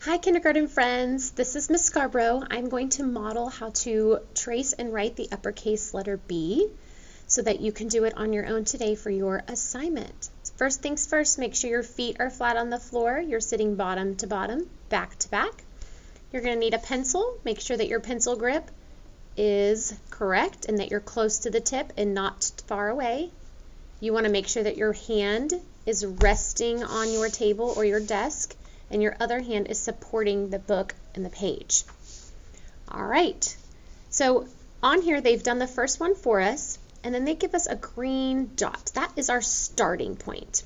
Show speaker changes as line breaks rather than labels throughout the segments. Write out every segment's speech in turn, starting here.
Hi kindergarten friends, this is Miss Scarborough. I'm going to model how to trace and write the uppercase letter B so that you can do it on your own today for your assignment. First things first, make sure your feet are flat on the floor. You're sitting bottom to bottom, back to back. You're going to need a pencil. Make sure that your pencil grip is correct and that you're close to the tip and not far away. You want to make sure that your hand is resting on your table or your desk and your other hand is supporting the book and the page. All right, so on here they've done the first one for us, and then they give us a green dot. That is our starting point.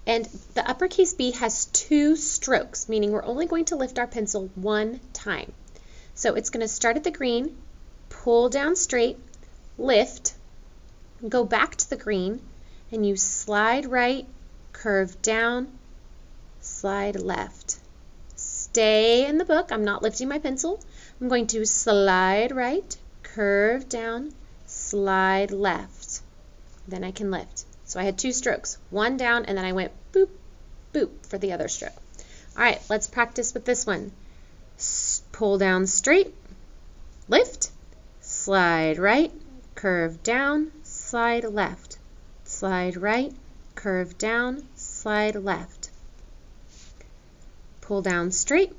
And the uppercase B has 2 strokes, meaning we're only going to lift our pencil 1 time. So it's going to start at the green, pull down straight, lift, go back to the green, and you slide right, curve down, slide left. Stay in the book. I'm not lifting my pencil. I'm going to slide right, curve down, slide left. Then I can lift. So I had 2 strokes, 1 down, and then I went boop, boop for the other stroke. All right, let's practice with this one. Pull down straight, lift, slide right, curve down, slide left. Slide right, curve down, slide left. Pull down straight,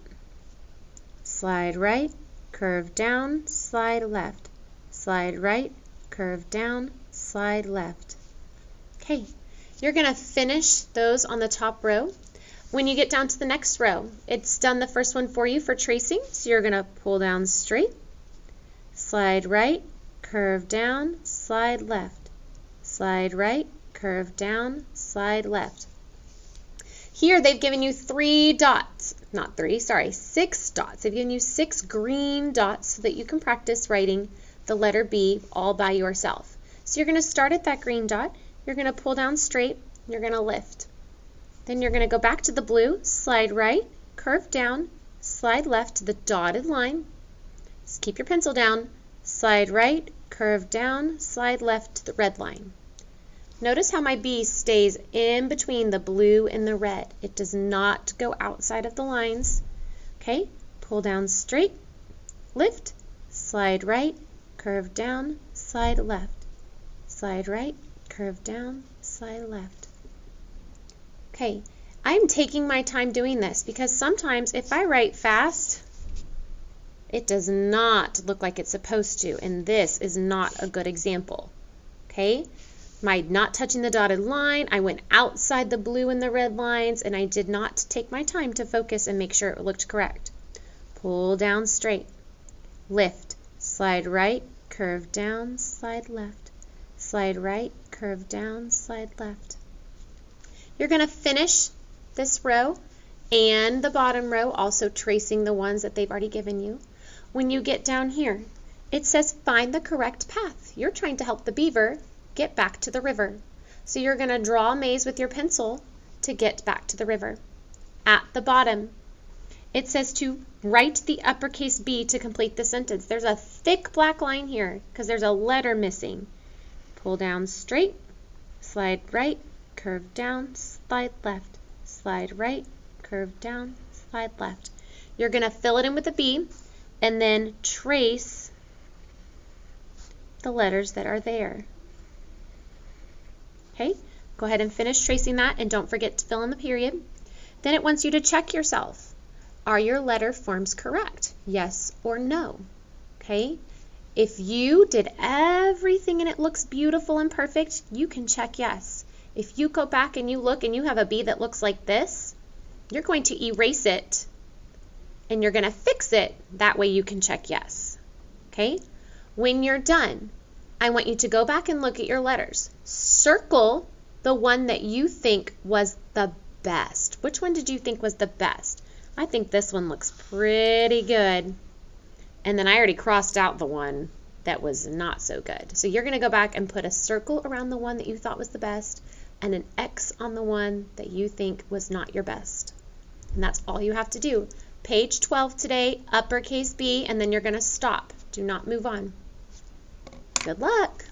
slide right, curve down, slide left. Slide right, curve down, slide left. Okay, you're going to finish those on the top row. When you get down to the next row, it's done the first one for you for tracing, so you're going to pull down straight, slide right, curve down, slide left. Slide right, curve down, slide left. Here they've given you 6 dots. They've given you 6 green dots so that you can practice writing the letter B all by yourself. So you're going to start at that green dot. You're going to pull down straight. You're going to lift. Then you're going to go back to the blue, slide right, curve down, slide left to the dotted line. Just keep your pencil down. Slide right, curve down, slide left to the red line. Notice how my B stays in between the blue and the red. It does not go outside of the lines. Okay, pull down straight, lift, slide right, curve down, slide left. Slide right, curve down, slide left. Okay, I'm taking my time doing this because sometimes if I write fast, it does not look like it's supposed to, and this is not a good example. Okay? My not touching the dotted line, I went outside the blue and the red lines, and I did not take my time to focus and make sure it looked correct. Pull down straight, lift, slide right, curve down, slide left. Slide right, curve down, slide left. You're going to finish this row and the bottom row, also tracing the ones that they've already given you. When you get down here, it says find the correct path. You're trying to help the beaver get back to the river. So you're going to draw a maze with your pencil to get back to the river. At the bottom, it says to write the uppercase B to complete the sentence. There's a thick black line here because there's a letter missing. Pull down straight, slide right, curve down, slide left. Slide right, curve down, slide left. You're going to fill it in with a B and then trace the letters that are there. Okay, go ahead and finish tracing that, and don't forget to fill in the period. Then it wants you to check yourself. Are your letter forms correct? Yes or no? Okay, if you did everything and it looks beautiful and perfect, you can check yes. If you go back and you look and you have a B that looks like this, you're going to erase it and you're going to fix it. That way you can check yes. Okay, when you're done, I want you to go back and look at your letters. Circle the one that you think was the best. Which one did you think was the best? I think this one looks pretty good. And then I already crossed out the one that was not so good. So you're going to go back and put a circle around the one that you thought was the best and an X on the one that you think was not your best. And that's all you have to do. Page 12 today, uppercase B, and then you're going to stop. Do not move on. Good luck.